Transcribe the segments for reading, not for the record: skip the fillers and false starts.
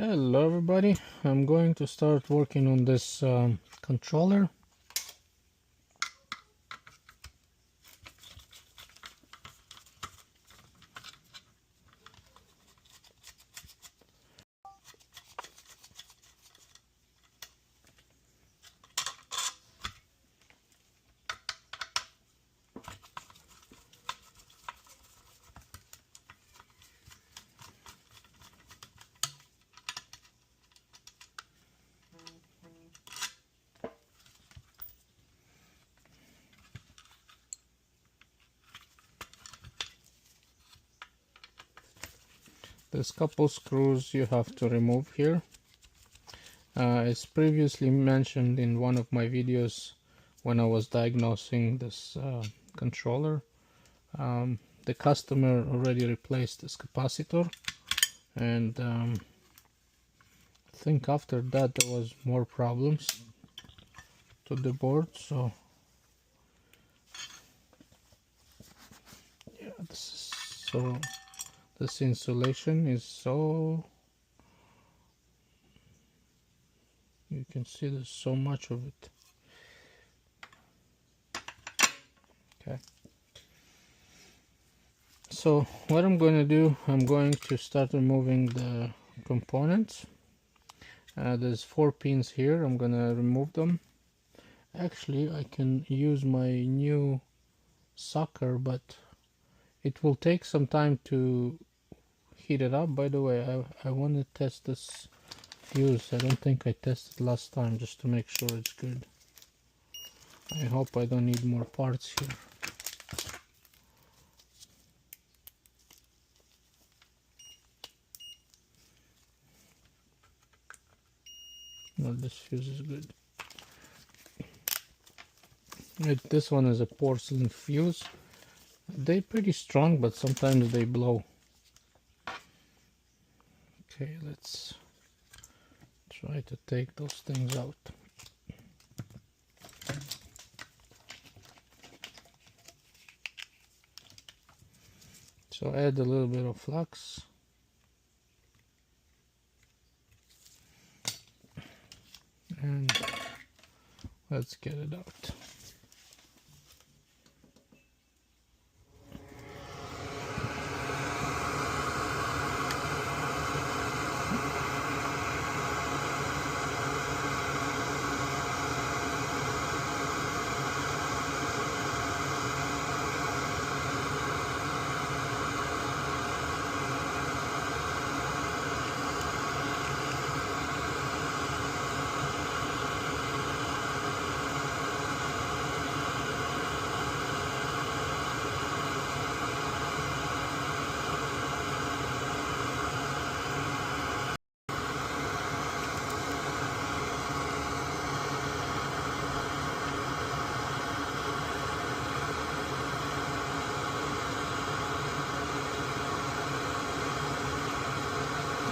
Hello everybody, I'm going to start working on this controller. There's a couple screws you have to remove here. As previously mentioned in one of my videos when I was diagnosing this controller, the customer already replaced this capacitor, and I think after that there was more problems to the board. So yeah, this insulation is so, you can see there's so much of it. Okay, so what I'm going to do, I'm going to start removing the components. There's 4 pins here. I'm going to remove them. Actually, I can use my new sucker, but it will take some time to heat it up. By the way, I want to test this fuse. I don't think I tested last time, just to make sure it's good. I hope I don't need more parts here. No, this fuse is good. This one is a porcelain fuse. They're pretty strong, but sometimes they blow. Okay, let's try to take those things out. So add a little bit of flux. And let's get it out.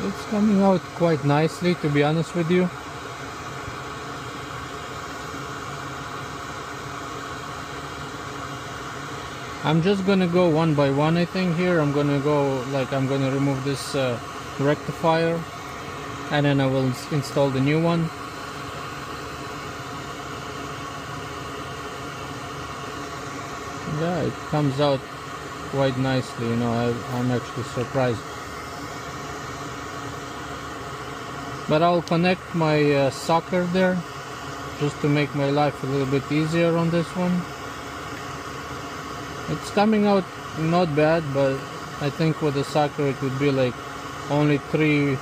It's coming out quite nicely, to be honest with you. I'm just gonna go one by one, I think. Here I'm gonna go, like, I'm gonna remove this rectifier, and then I will install the new one. Yeah, it comes out quite nicely, you know. I'm actually surprised. But I'll connect my socket there, just to make my life a little bit easier on this one. It's coming out not bad, but I think with the socket it would be like only 3,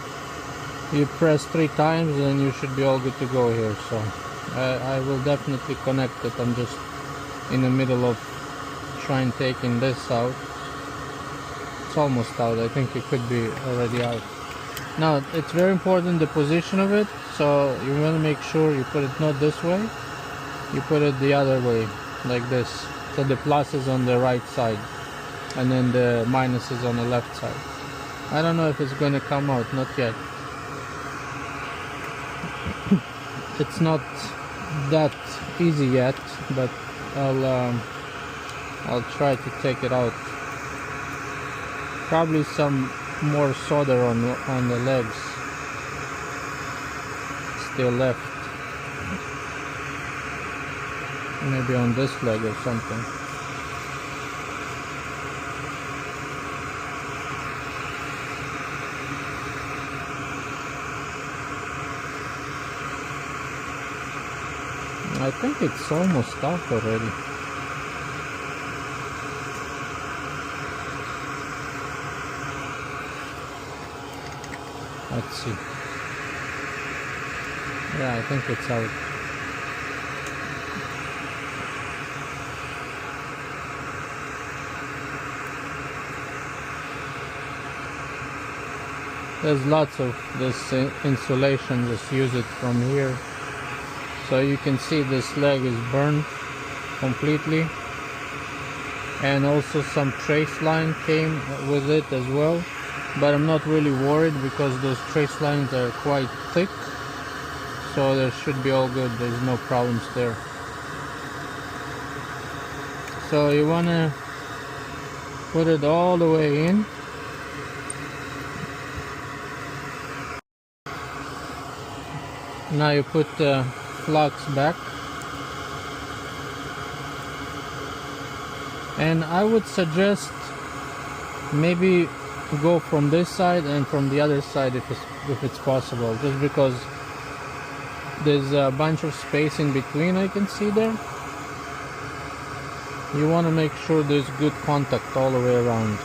you press 3 times and you should be all good to go here. So I will definitely connect it. I'm just in the middle of trying taking this out. It's almost out. I think it could be already out. Now it's very important the position of it, so you want to make sure you put it not this way, you put it the other way, like this. So the plus is on the right side and then the minus is on the left side. I don't know if it's going to come out, not yet. It's not that easy yet, but I'll try to take it out. Probably some more solder on the legs. still left. Maybe on this leg or something. I think it's almost off already. Let's see. Yeah, I think it's out. There's lots of this insulation, just use it from here. So you can see this leg is burned completely, and also some trace line came with it as well, but I'm not really worried because those trace lines are quite thick, so there should be all good. There's no problems there. So you want to put it all the way in. Now you put the flux back, and I would suggest maybe go from this side and from the other side if it's possible, just because there's a bunch of space in between I can see there. You want to make sure there's good contact all the way around.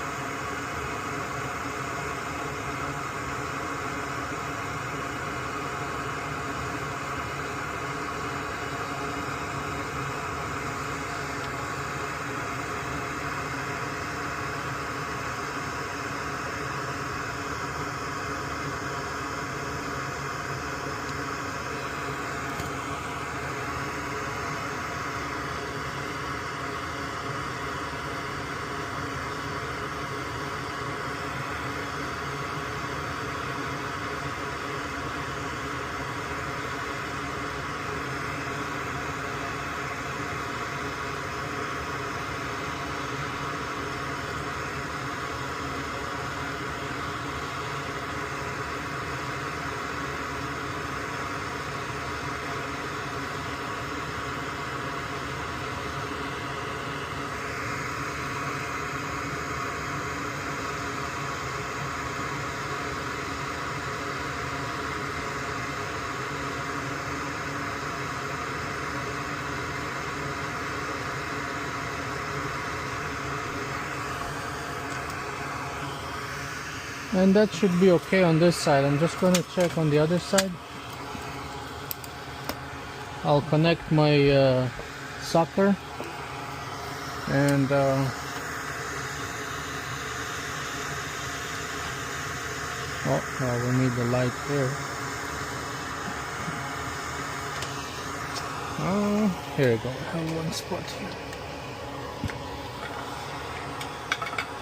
And that should be okay on this side. I'm just going to check on the other side. I'll connect my sucker and we need the light here. Oh, here we go. I have one spot here.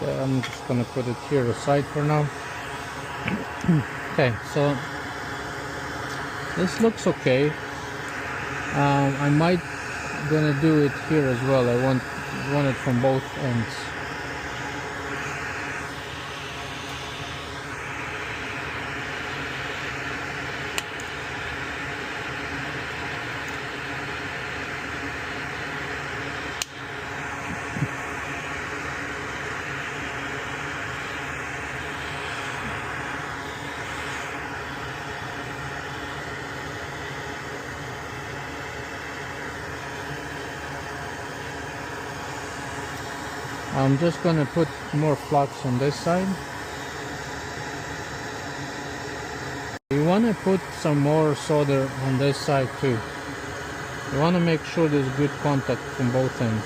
Okay, I'm just gonna put it here aside for now. Okay, so this looks okay. I might gonna do it here as well. I want it from both ends. I'm just going to put more flux on this side. You want to put some more solder on this side too. You want to make sure there's good contact from both ends.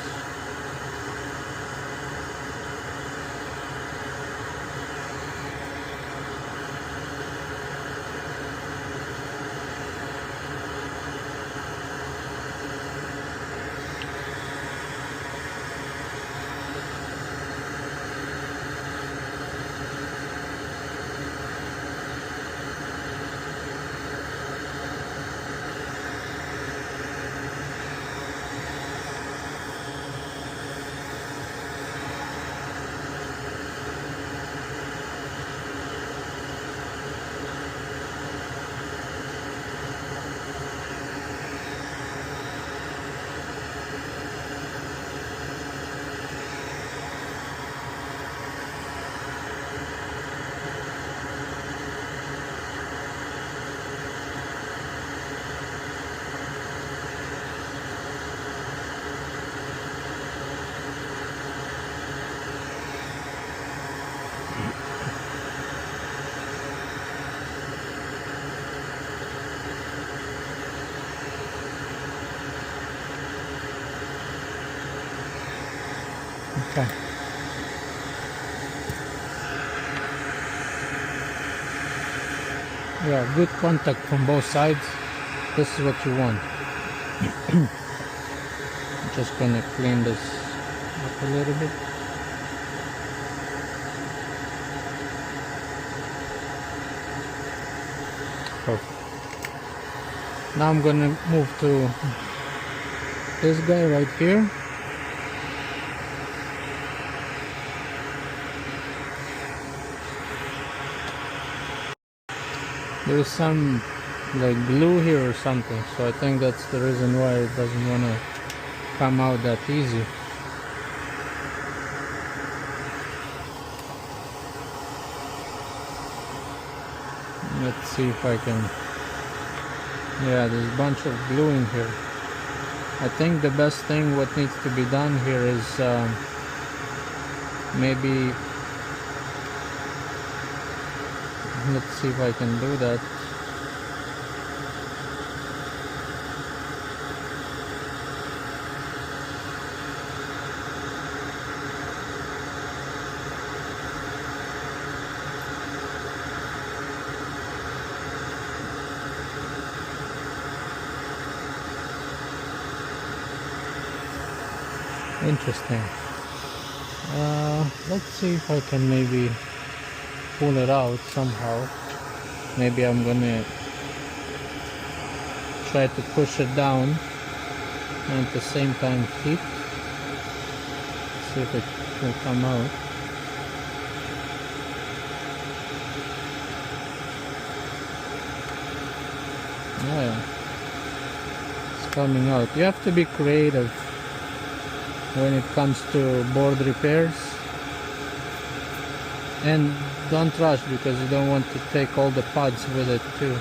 Okay. Yeah, good contact from both sides. This is what you want. I'm just gonna clean this up a little bit. Perfect. Now I'm gonna move to this guy right here. There's some like glue here or something, so I think that's the reason why it doesn't want to come out that easy. Let's see if I can. Yeah, there's a bunch of glue in here. I think the best thing what needs to be done here is maybe, let's see if I can do that. Interesting. Let's see if I can maybe pull it out somehow. Maybe I'm gonna try to push it down and at the same time hit. See if it will come out. Yeah, it's coming out. You have to be creative when it comes to board repairs, and don't rush because you don't want to take all the pods with it too.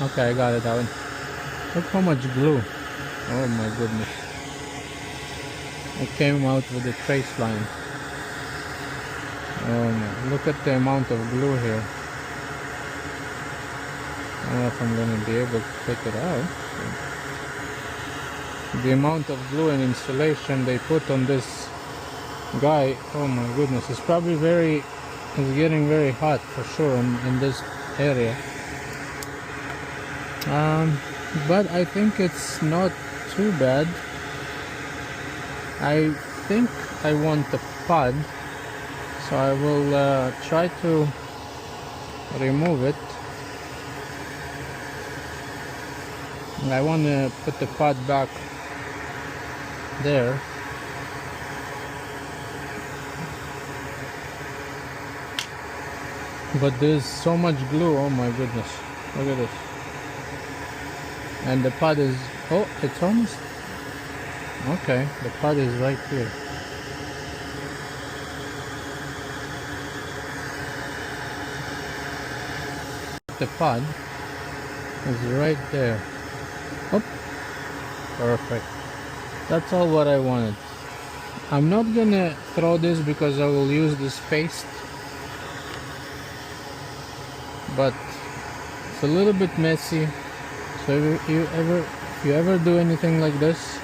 Okay, I got it out. Look how much glue. Oh my goodness. It came out with a trace line. Oh my, look at the amount of glue here. I don't know if I'm going to be able to take it out. The amount of glue and insulation they put on this guy, oh my goodness, it's probably it's getting very hot for sure in this area. But I think it's not too bad. I think I want the pod, so I will try to remove it. I want to put the pod back there. But there's so much glue, oh my goodness, look at this. And the pod is, oh, it's almost, okay, the pod is right here. The pod is right there. Oh, perfect. That's all what I wanted. I'm not gonna throw this because I will use this paste, but it's a little bit messy. So if you ever do anything like this,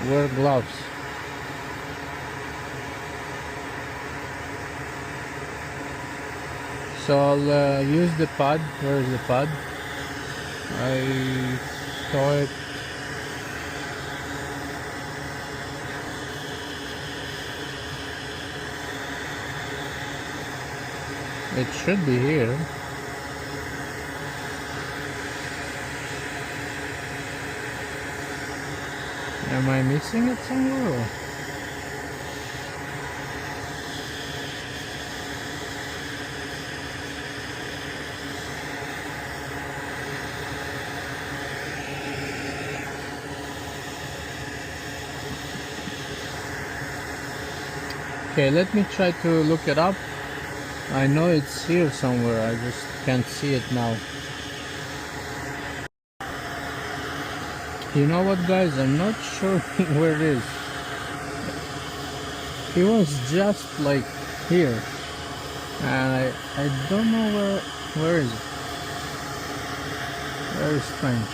wear gloves. So I'll use the pod. Where is the pod? I saw it. It should be here. Am I missing it somewhere? Or? Okay, let me try to look it up. I know it's here somewhere, I just can't see it now. You know what, guys? I'm not sure where it is. He was just like here, and I don't know where is it. Very strange.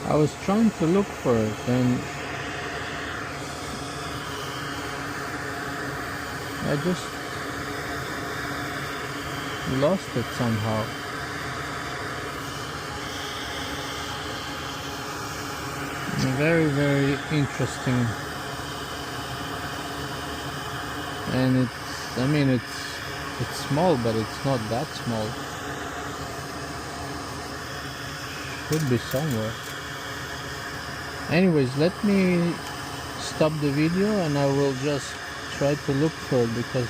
I was trying to look for it and I just lost it somehow. Very, very interesting. And I mean it's small, but it's not that small. Should be somewhere. Anyways, let me stop the video and I will just try to look for it, because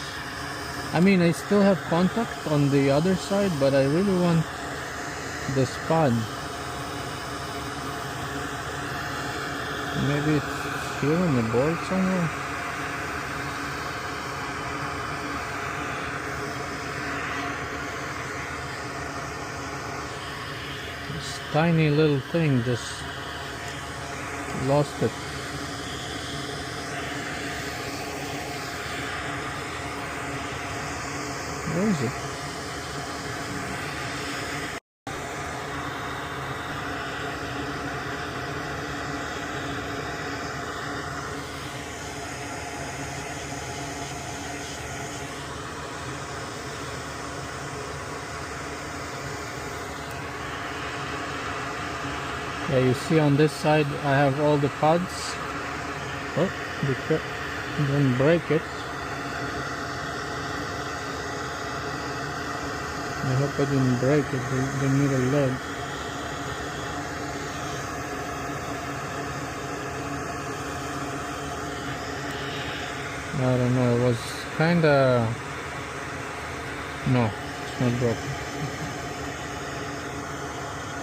I mean I still have contact on the other side, but I really want the spud. Maybe it's here on the board somewhere. This tiny little thing just lost it. Where is it? Yeah, you see on this side I have all the pods. Oh, be careful, don't break it. I hope I didn't break it, the middle leg. I don't know, it was kinda... No, it's not broken.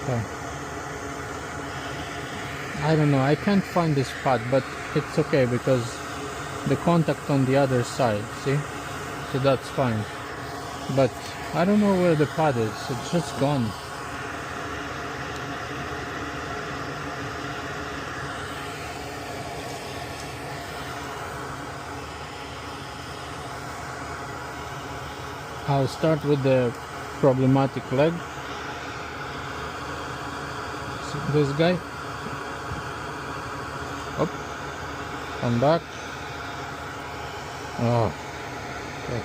Oh. I don't know, I can't find this spot, but it's okay because the contact on the other side, see? So that's fine. But I don't know where the pad is, it's just gone. I'll start with the problematic leg. See this guy? Up, come back. Oh, okay.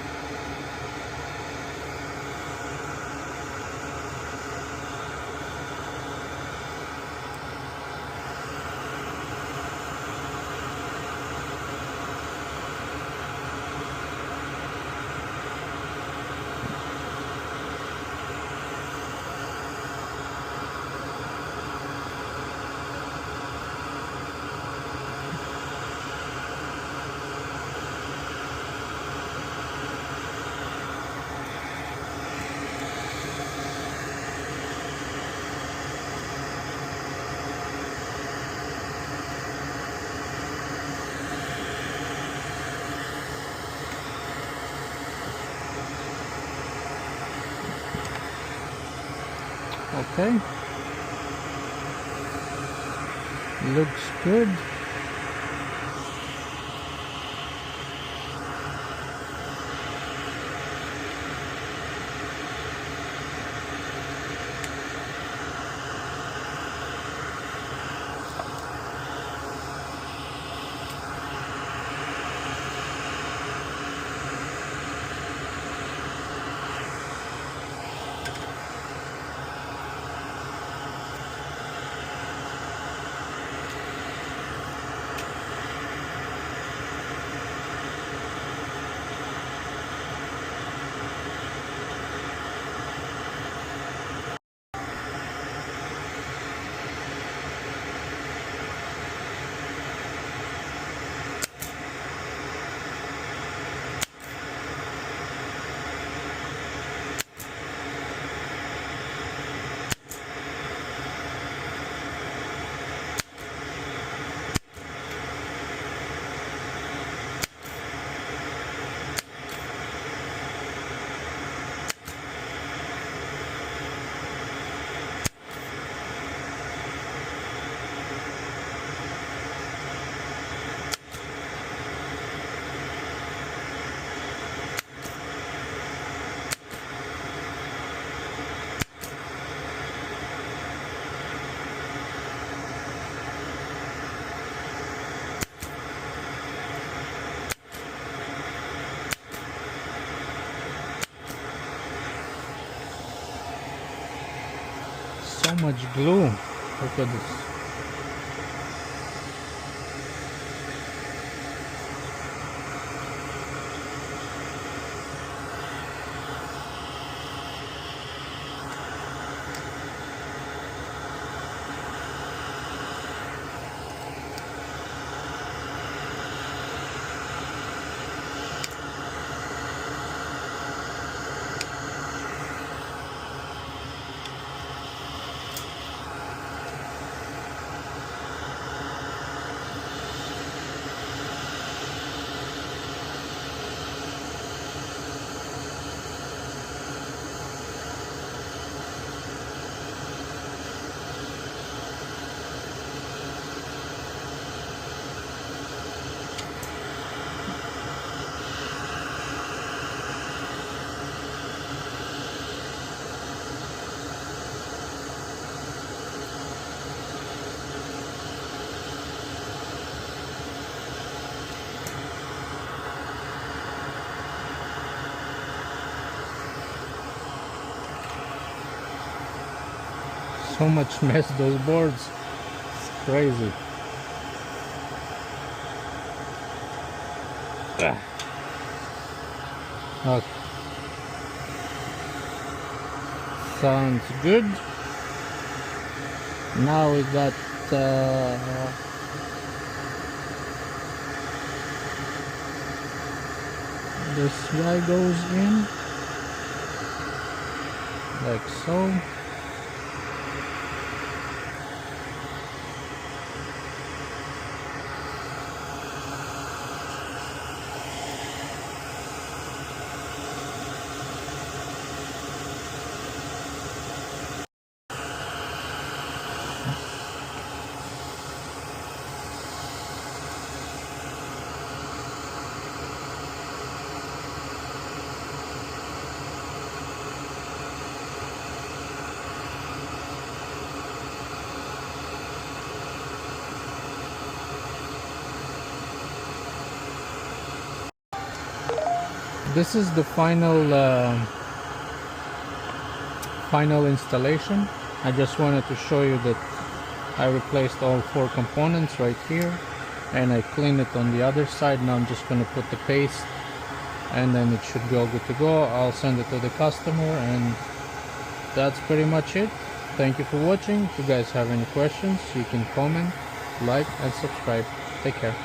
Okay, looks good. much glue. Look at this. So much mess, those boards. It's crazy. Okay. Sounds good. Now we got this guy goes in like so. This is the final installation. I just wanted to show you that I replaced all 4 components right here, and I cleaned it on the other side. Now I'm just going to put the paste, and then it should be all good to go. I'll send it to the customer, and that's pretty much it. Thank you for watching. If you guys have any questions, you can comment, like, and subscribe. Take care.